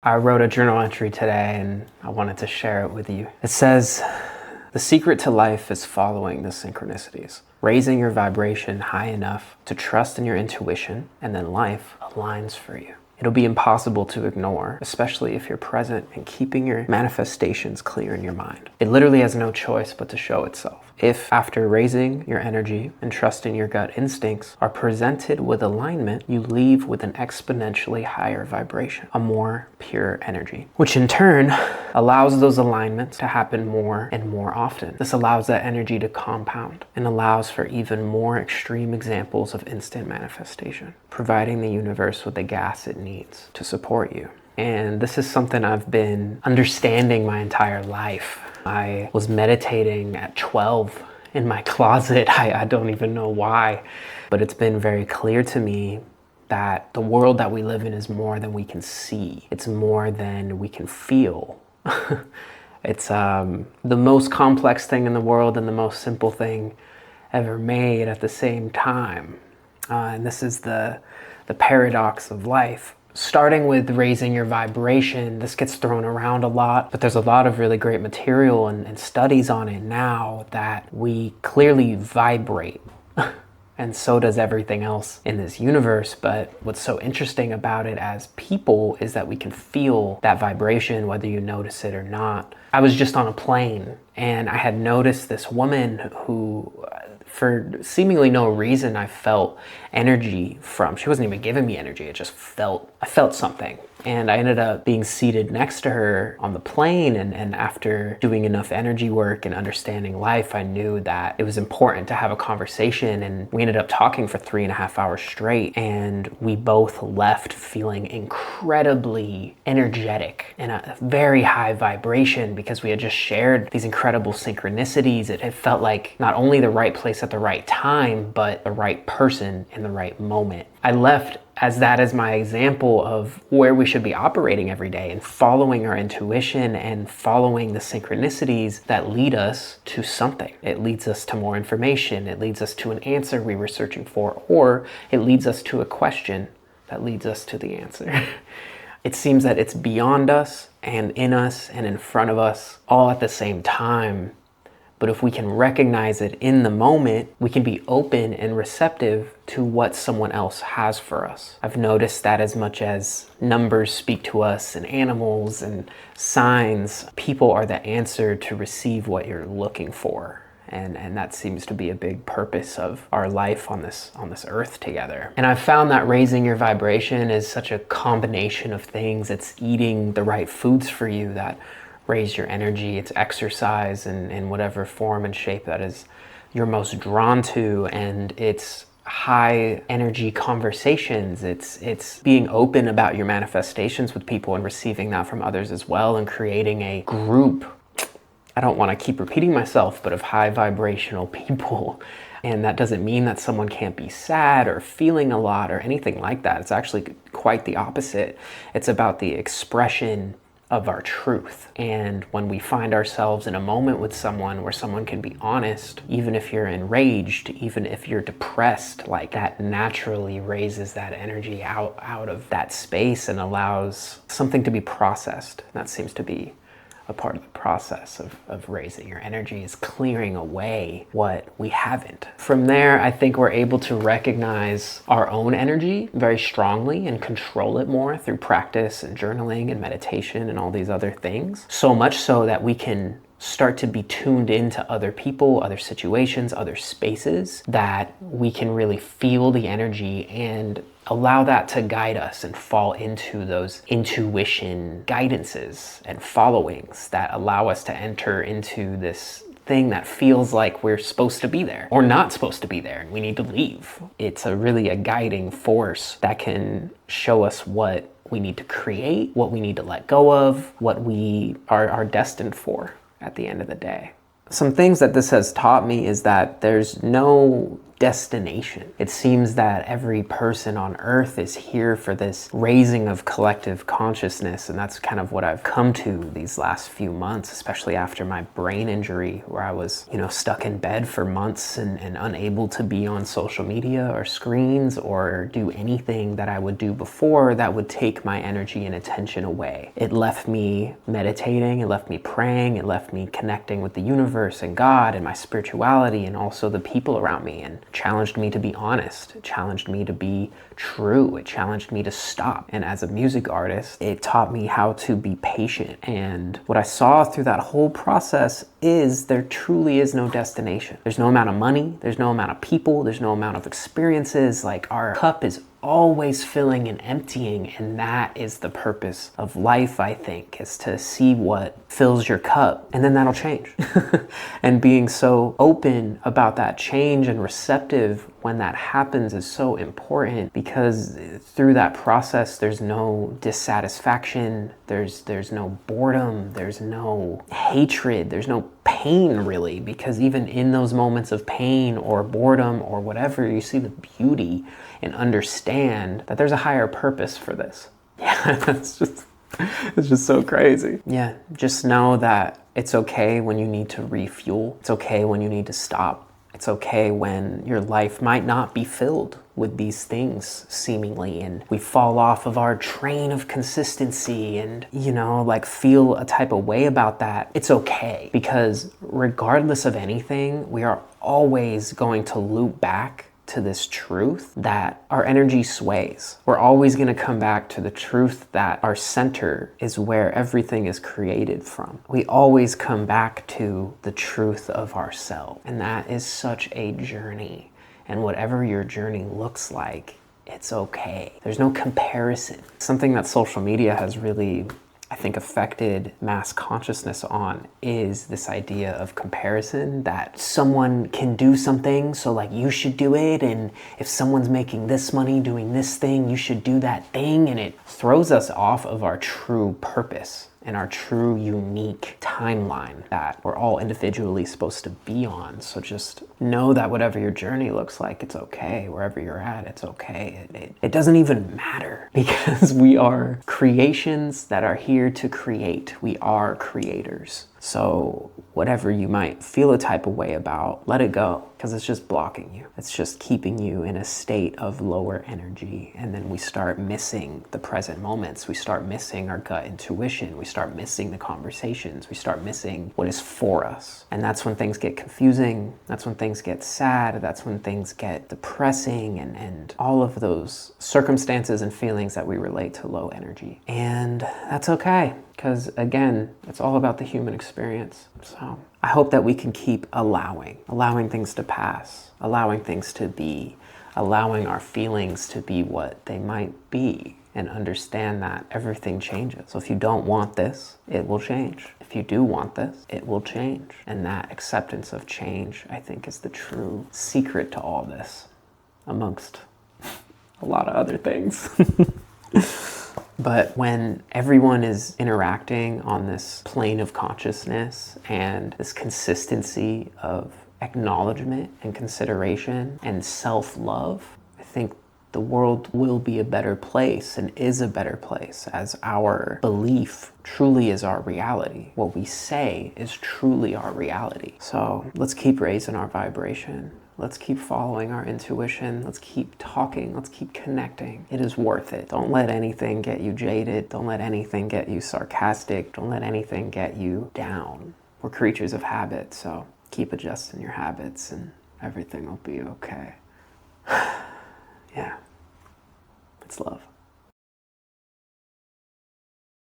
I wrote a journal entry today and I wanted to share it with you. It says, the secret to life is following the synchronicities, raising your vibration high enough to trust in your intuition, and then life aligns for you. It'll be impossible to ignore, especially if you're present and keeping your manifestations clear in your mind. It literally has no choice but to show itself. If after raising your energy and trusting your gut instincts are presented with alignment, you leave with an exponentially higher vibration, a more pure energy, which in turn allows those alignments to happen more and more often. This allows that energy to compound and allows for even more extreme examples of instant manifestation, providing the universe with the gas it needs to support you. And this is something I've been understanding my entire life. I was meditating at 12 in my closet. I don't even know why, but it's been very clear to me that the world that we live in is more than we can see. It's more than we can feel. It's the most complex thing in the world and the most simple thing ever made at the same time. And this is the paradox of life. Starting with raising your vibration, this gets thrown around a lot, but there's a lot of really great material and studies on it now that we clearly vibrate. And so does everything else in this universe. But what's so interesting about it as people is that we can feel that vibration, whether you notice it or not. I was just on a plane and I had noticed this woman who, for seemingly no reason, I felt energy from. She wasn't even giving me energy. I felt something. And I ended up being seated next to her on the plane. And after doing enough energy work and understanding life, I knew that it was important to have a conversation. And we ended up talking for 3.5 hours straight. And we both left feeling incredibly energetic and a very high vibration because we had just shared these incredible synchronicities. It felt like not only the right place at the right time, but the right person in the right moment. I left as my example of where we should be operating every day and following our intuition and following the synchronicities that lead us to something. It leads us to more information. It leads us to an answer we were searching for, or it leads us to a question that leads us to the answer. It seems that it's beyond us and in us and in front of us all at the same time. But if we can recognize it in the moment, we can be open and receptive to what someone else has for us. I've noticed that as much as numbers speak to us and animals and signs, people are the answer to receive what you're looking for. And that seems to be a big purpose of our life on this earth together. And I've found that raising your vibration is such a combination of things. It's eating the right foods for you that raise your energy. It's exercise in whatever form and shape that is you're most drawn to, and it's high energy conversations. It's being open about your manifestations with people and receiving that from others as well, and creating a group, I don't want to keep repeating myself, but of high vibrational people. And that doesn't mean that someone can't be sad or feeling a lot or anything like that. It's actually quite the opposite. It's about the expression of our truth. And when we find ourselves in a moment with someone where someone can be honest, even if you're enraged, even if you're depressed, like that naturally raises that energy out of that space and allows something to be processed. That seems to be a part of the process of raising your energy, is clearing away what we haven't. From there, I think we're able to recognize our own energy very strongly and control it more through practice and journaling and meditation and all these other things. So much so that we can start to be tuned into other people, other situations, other spaces, that we can really feel the energy and allow that to guide us and fall into those intuition guidances and followings that allow us to enter into this thing that feels like we're supposed to be there or not supposed to be there and we need to leave. It's really a guiding force that can show us what we need to create, what we need to let go of, what we are destined for at the end of the day. Some things that this has taught me is that there's no destination. It seems that every person on earth is here for this raising of collective consciousness, and that's kind of what I've come to these last few months, especially after my brain injury, where I was, stuck in bed for months and unable to be on social media or screens or do anything that I would do before that would take my energy and attention away. It left me meditating, it left me praying, it left me connecting with the universe and God and my spirituality and also the people around me, and challenged me to be honest. It challenged me to be true. It challenged me to stop. And as a music artist, it taught me how to be patient. And what I saw through that whole process is there truly is no destination. There's no amount of money, there's no amount of people, there's no amount of experiences. Like, our cup is always filling and emptying, and that is the purpose of life, I think, is to see what fills your cup, and then that'll change. And being so open about that change and receptive when that happens is so important, because through that process there's no dissatisfaction, there's no boredom, there's no hatred, there's no pain really, because even in those moments of pain or boredom or whatever, you see the beauty and understand that there's a higher purpose for this. Yeah, it's just so crazy. Yeah, just know that it's okay when you need to refuel. It's okay when you need to stop. It's okay when your life might not be filled with these things, seemingly, and we fall off of our train of consistency and, feel a type of way about that. It's okay, because regardless of anything, we are always going to loop back to this truth that our energy sways. We're always going to come back to the truth that our center is where everything is created from. We always come back to the truth of ourselves. And that is such a journey. And whatever your journey looks like, it's okay. There's no comparison. Something that social media has really, I think, affected mass consciousness on is this idea of comparison, that someone can do something, so like you should do it, and if someone's making this money doing this thing, you should do that thing, and it throws us off of our true purpose and our true unique timeline that we're all individually supposed to be on. So just know that whatever your journey looks like, it's okay. Wherever you're at, it's okay. It doesn't even matter, because we are creations that are here to create. We are creators. So whatever you might feel a type of way about, let it go, because it's just blocking you. It's just keeping you in a state of lower energy. And then we start missing the present moments. We start missing our gut intuition. We start missing the conversations. We start missing what is for us. And that's when things get confusing. That's when things get sad. That's when things get depressing, and all of those circumstances and feelings that we relate to low energy. And that's okay, because again, it's all about the human experience. So I hope that we can keep allowing things to pass, allowing things to be, allowing our feelings to be what they might be, and understand that everything changes. So if you don't want this, it will change. If you do want this, it will change. And that acceptance of change, I think, is the true secret to all this, amongst a lot of other things. But when everyone is interacting on this plane of consciousness and this consistency of acknowledgement and consideration and self-love, I think the world will be a better place, and is a better place, as our belief truly is our reality. What we say is truly our reality. So let's keep raising our vibration. Let's keep following our intuition. Let's keep talking. Let's keep connecting. It is worth it. Don't let anything get you jaded. Don't let anything get you sarcastic. Don't let anything get you down. We're creatures of habit, so keep adjusting your habits and everything will be okay. Yeah, it's love.